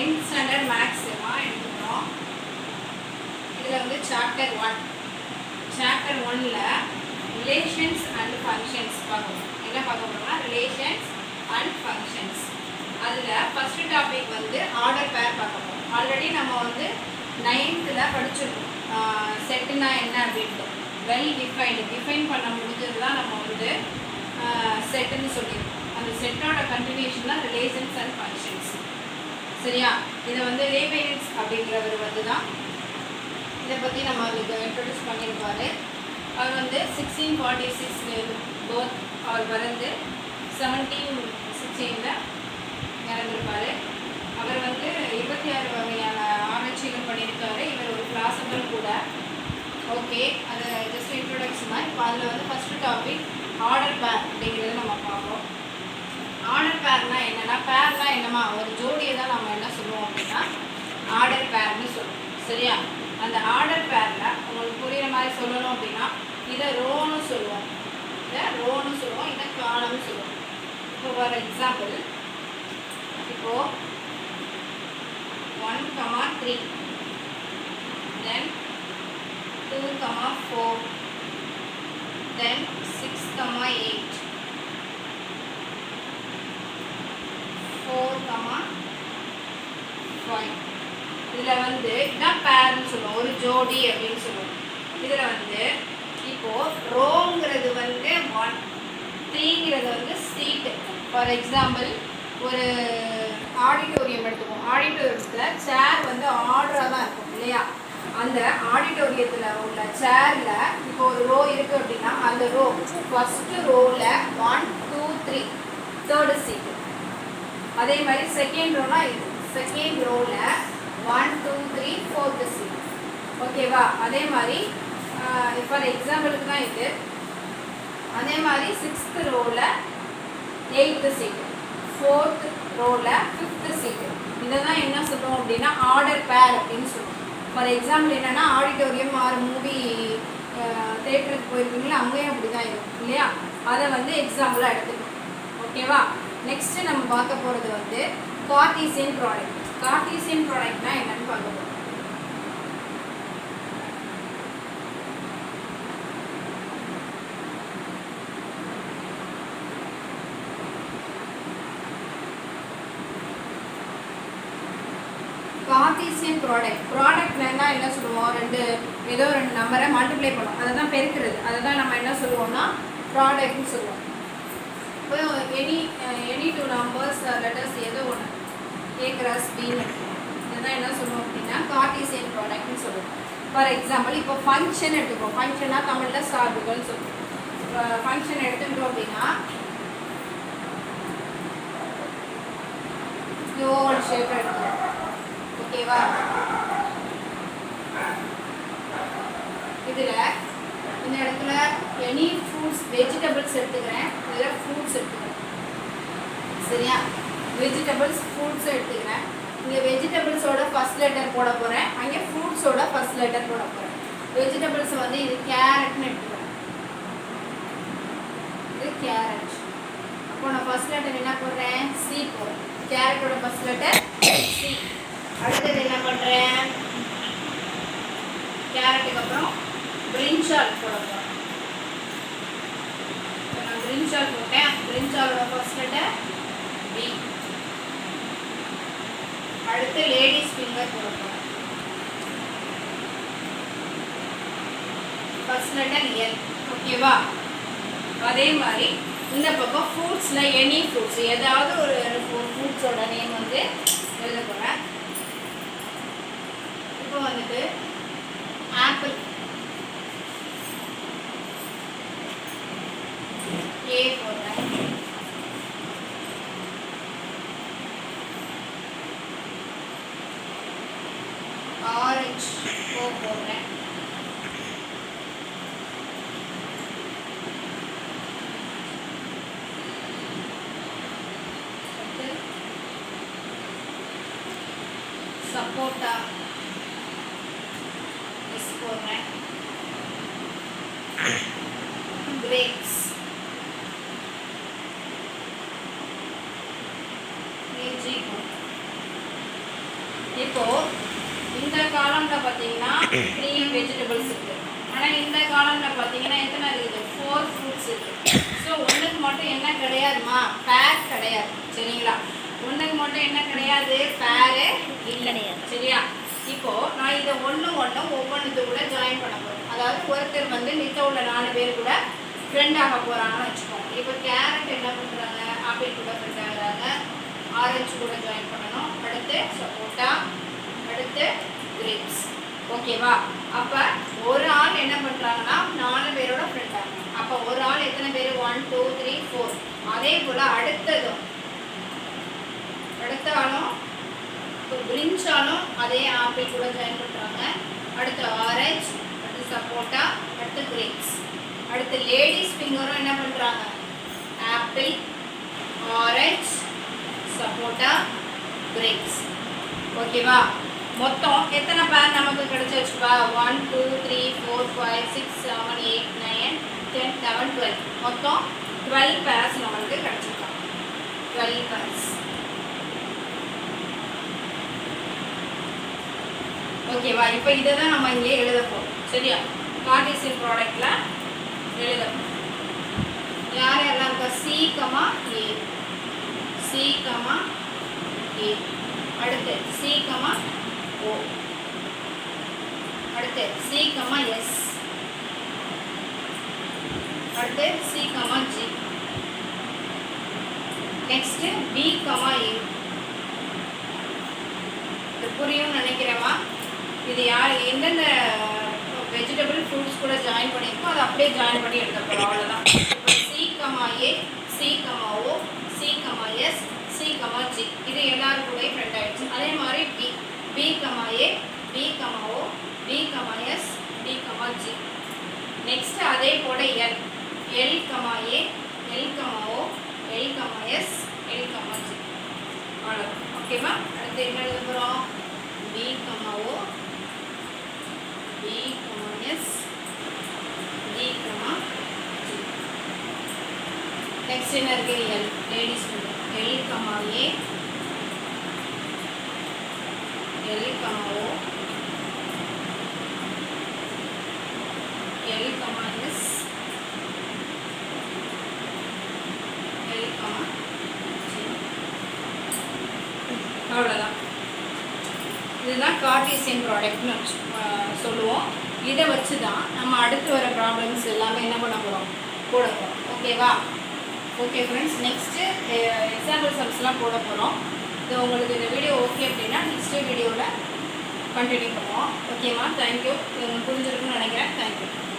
10th standard maths எடுத்துக்கிறோம். இதில் வந்து சாப்டர் 1. சாப்டர் 1ல் ரிலேஷன்ஸ் அண்ட் ஃபங்க்ஷன்ஸ் பார்க்கணும். என்ன பார்க்க போகிறோம்னா ரிலேஷன்ஸ் அண்ட் ஃபங்க்ஷன்ஸ். அதில் ஃபஸ்ட்டு டாபிக் வந்து ஆர்டர் பேர் பார்க்க போகிறோம். ஆல்ரெடி நம்ம வந்து 9th படிச்சிருக்கோம் செட்டுனா என்ன அப்படின்ட்டு. வெல் டிஃபைன் பண்ண முடிஞ்சது தான் நம்ம வந்து செட்டுன்னு சொல்லியிருக்கோம். அந்த செட்டோட கண்டினியூஷன் தான் ரிலேஷன்ஸ் அண்ட் ஃபங்க்ஷன்ஸ். சரியா? இதை வந்து லேபேனிட்ஸ் அப்படிங்கிறவர் வந்து தான் இதை பற்றி நம்ம அதுக்கு இன்ட்ரடியூஸ் பண்ணியிருப்பார். அவர் வந்து 1646 பர்த். அவர் பிறந்து 1716 இறந்துருப்பார். அவர் வந்து 26 வகையான ஆராய்ச்சிகள் பண்ணியிருக்காரு. இவர் ஒரு ஃபிலாசபர் கூட. ஓகே, அது ஜஸ்ட் இன்ட்ரோடக்ஷன் தான். இப்போ அதில் வந்து ஃபஸ்ட்டு டாபிக் ஆர்டர் பேர் அப்படிங்கிறத நம்ம பார்ப்போம். ஆர்டர் பேர்னால் என்னென்னா, பேர்னால் என்னம்மா ஒரு ஜோடியை தான் நம்ம என்ன சொல்லுவோம் அப்படின்னா ஆர்டர் பேர்னு சொல்லுவோம். சரியா? அந்த ஆர்டர் பேரில் உங்களுக்கு புரிகிற மாதிரி சொல்லணும் அப்படின்னா இதை ரோன்னு சொல்லுவோம், இதை காலம்னு சொல்லுவோம். இப்போ ஃபார் எக்ஸாம்பிள், இப்போது 1, 3, then 2, 4, then 6, 8, 4, 5. இதில் வந்து இதான் பேர்னு சொல்லுவோம், ஒரு ஜோடி அப்படின்னு சொல்லுவோம். இதில் வந்து இப்போது ரோங்கிறது வந்து 1, 3ங்கிறது வந்து சீட்டு. ஃபார் எக்ஸாம்பிள், ஒரு ஆடிட்டோரியம் எடுத்துப்போம். ஆடிட்டோரியத்தில் சேர் வந்து ஆர்டராக தான் இருக்கும் இல்லையா? அந்த ஆடிட்டோரியத்தில் உள்ள சேரில் இப்போ ஒரு ரோ இருக்குது அப்படின்னா அந்த ரோ ஃபஸ்ட்டு ரோவில் 1, 2, 3 தேர்டு சீட்டு. அதே மாதிரி செகண்ட் ரோனா இது செகண்ட் ரோவில் 1, 2, 3 ஃபோர்த்து சீட். ஓகேவா? அதே மாதிரி ஃபார் எக்ஸாம்பிளுக்கு தான் இது. அதே மாதிரி 6th ரோவில் 8th சீட்டு, 4th ரோவில் 5th சீட்டு. இதை தான் என்ன சொல்லுவோம் அப்படின்னா ஆர்டர் பேர் அப்படின்னு சொல்லுவோம். ஃபார் எக்ஸாம்பிள் என்னென்னா, ஆடிட்டோரியம் ஆர் மூவி தேட்டருக்கு போயிருக்கீங்களா, அங்கேயும் அப்படி தான் இருக்கும் இல்லையா? அதை வந்து எக்ஸாம்பிளாக எடுத்துக்கணும். ஓகேவா? நெக்ஸ்ட்டு நம்ம பார்க்க போகிறது வந்து கார்ட்டீசியன் ப்ராடக்ட். கார்ட்டீசியன் ப்ராடக்ட்னா என்னன்னு பார்க்க போகிறோம். கார்ட்டீசியன் ப்ராடக்ட்னா என்ன சொல்லுவோம்? ஏதோ ரெண்டு நம்பரை மல்டிப்ளை பண்ணுவோம், அதை தான் பெருக்கிறது. அதை தான் நம்ம என்ன சொல்லுவோம்னா ப்ராடக்ட்னு சொல்லுவோம். இப்போ எனி 2 நம்பர்ஸ் லெட்டர்ஸ் ஏதோ ஒன்று A cross B எடுத்துக்கோம். இதுதான் என்ன சொல்லுவோம் அப்படின்னா கார்ட்டீசியன் ப்ராடக்ட்னு சொல்லுவோம். ஃபார் எக்ஸாம்பிள், இப்போ ஃபங்க்ஷன் எடுத்துக்கோம். ஃபங்க்ஷன்னா தமிழில் சார்புகள்னு சொல்லுவோம். ஃபங்க்ஷன் எடுத்துக்கிட்டோம் அப்படின்னா ஓவல் ஷேப் எடுத்துக்கோம். ஓகேவா? இதில் இந்த இடத்துல எனி ஃப்ரூட்ஸ் வெஜிடபிள்ஸ் எடுத்துக்கிறேன். இதில் ஃப்ரூட்ஸ் எடுத்துக்கிறேன். சரியா? வெஜிடபிள்ஸ் ஃப்ரூட்ஸ் எடுத்துக்கிறேன். இங்கே வெஜிடபிள்ஸோட ஃபஸ்ட் லெட்டர் போட போகிறேன், அங்கே ஃப்ரூட்ஸோட ஃபஸ்ட் லெட்டர் போட போகிறேன். வெஜிடபிள்ஸ் வந்து இது கேரட்னு எடுத்துக்கிறேன். இது கேரட். அப்போ நான் ஃபஸ்ட் லெட்டர் என்ன போடுறேன்? சி போடுறேன். கேரட்டோட ஃபஸ்ட் லெட்டர் சி. அடுத்தது என்ன பண்ணுறேன்? கேரட்டுக்கு அப்புறம் பிரிஞ்சால் போட போகிறேன். நான் பிரிஞ்சால் போட்டேன். பிரிஞ்சாலோட ஃபர்ஸ்ட் லெட்டர் பி. அடுத்து லேடிஸ் ஃபிங்கர் போட போகிறேன். First letter L. ஓகேவா? அதே மாதிரி இந்த பக்கம் ஃப்ரூட்ஸில் எனி ஃப்ரூட்ஸ் ஏதாவது ஒரு ஃப்ரூட்ஸோட நேம் வந்து எழுத போகிறேன். இப்போ வந்துட்டு ஆப்பிள் ஏ போடுறேன். ஆரஞ்சு ஓ போடுறேன். சப்போட்டா எஸ் போடுறேன். grapes, இப்போது இந்த காலமில் பார்த்தீங்கன்னா 3 வெஜிடபிள்ஸ் இருக்குது. ஆனால் இந்த காலமில் பார்த்தீங்கன்னா எத்தனை இருக்குது? 4 ஃப்ரூட்ஸ் இருக்குது. ஸோ ஒன்றுக்கு மட்டும் என்ன கிடையாதுமா? பேர் கிடையாது. சரிங்களா? ஒன்றுக்கு மட்டும் என்ன கிடையாது? பேரு கிடையாது. சரியா? இப்போது நான் இதை ஒவ்வொன்றுத்து கூட ஜாயின் பண்ண போகிறேன். அதாவது ஒருத்தர் வந்து மித்த உள்ள 4 பேர் கூட ஃப்ரெண்ட் ஆக போகிறாங்கன்னு வச்சுக்கோங்க. இப்போ கேரட் என்ன பண்ணுறாங்க? ஆப்பிள் கூட ஃப்ரெண்ட் ஆகுறாங்க. ஆரஞ்சு கூட ஜாயின் பண்ணணும். அடுத்து சப்போட்டா, அடுத்து கிரேப்ஸ். ஓகேவா? அப்போ ஒரு ஆள் என்ன பண்ணுறாங்கன்னா 4 பேரோட ஃப்ரெண்ட் ஆகணும். அப்போ ஒரு ஆள் எத்தனை பேர்? 1 2 3 4. அதே போல் அடுத்த ஆளும் பிரிஞ்சாலும் அதே ஆப்பிள் கூட ஜாயின் பண்ணுறாங்க. அடுத்து ஆரஞ்சு, அடுத்து சப்போட்டா, அடுத்து கிரேப்ஸ். அடுத்து லேடிஸ் ஃபிங்கரும் என்ன பண்ணுறாங்க? ஆப்பிள், ஆரஞ்சு, சப்போட்டா, கிரேப்ஸ். ஓகேவா? மொத்தம் எத்தனை பேர் நமக்கு கிடைச்சிருச்சுப்பா? 1 2 3 4 5 6 7 8 9 10 11 12. மொத்தம் 12 பேர்ஸ் நமக்கு கிடைச்சிருக்காங்க. 12 பேர்ஸ். ஓகேவா? இப்போ இதை தான் நம்ம இங்கே எழுத போகிறோம். சரியா? கார்ட்டீசியன் ப்ராடக்டில் எழுத போகிறோம். யார் யாரெல்லாம் இருக்கா? C, A, C, A. அடுத்து C, O. அடுத்து C, S. அடுத்து C, G. Next B, A. இது புரியும்னு நினைக்கிறேமா? இது யார் எந்தெந்த வெஜிடபிள் ஃப்ரூட்ஸ் கூட ஜாயின் பண்ணியிருக்கோம் அதை அப்படியே ஜாயின் பண்ணி எடுக்க போகிறோம். அவ்வளோதான். இப்போ C, A, C, O, C, S, C, G. இது எல்லாரும் கூட ஃப்ரெண்ட் ஆகிடுச்சு. அதே மாதிரி B, A, B, O, B, S, B, G. Next அதே போல் L, A, L, O, L, S, L, G. அவ்வளோதான். ஓகேவா? அடுத்து என்ன எழுத போகிறோம்? B, O, B, S, B, G. Next என்ன இருக்கு? L, ladies L, A, L, O, L, S, L, G. அவ்வளோதான். இதுதான் கார்ட்டீசியன் ப்ராடக்ட்னு சொல்லுவோம். இதை வச்சு தான் நம்ம அடுத்து வர ப்ராப்ளம்ஸ் எல்லாமே என்ன பண்ண போகிறோம்? போட போகிறோம். ஓகேவா? ஓகே ஃப்ரெண்ட்ஸ், நெக்ஸ்ட்டு எக்ஸாம்பிள் சம்ஸ்லாம் போட போகிறோம். இது உங்களுக்கு இந்த வீடியோ ஓகே அப்படின்னா நெக்ஸ்ட்டு வீடியோவில் கண்டினியூ பண்ணுவோம். ஓகேம்மா? தேங்க்யூ. புரிஞ்சிருக்குன்னு நினைக்கிறேன். தேங்க்யூ.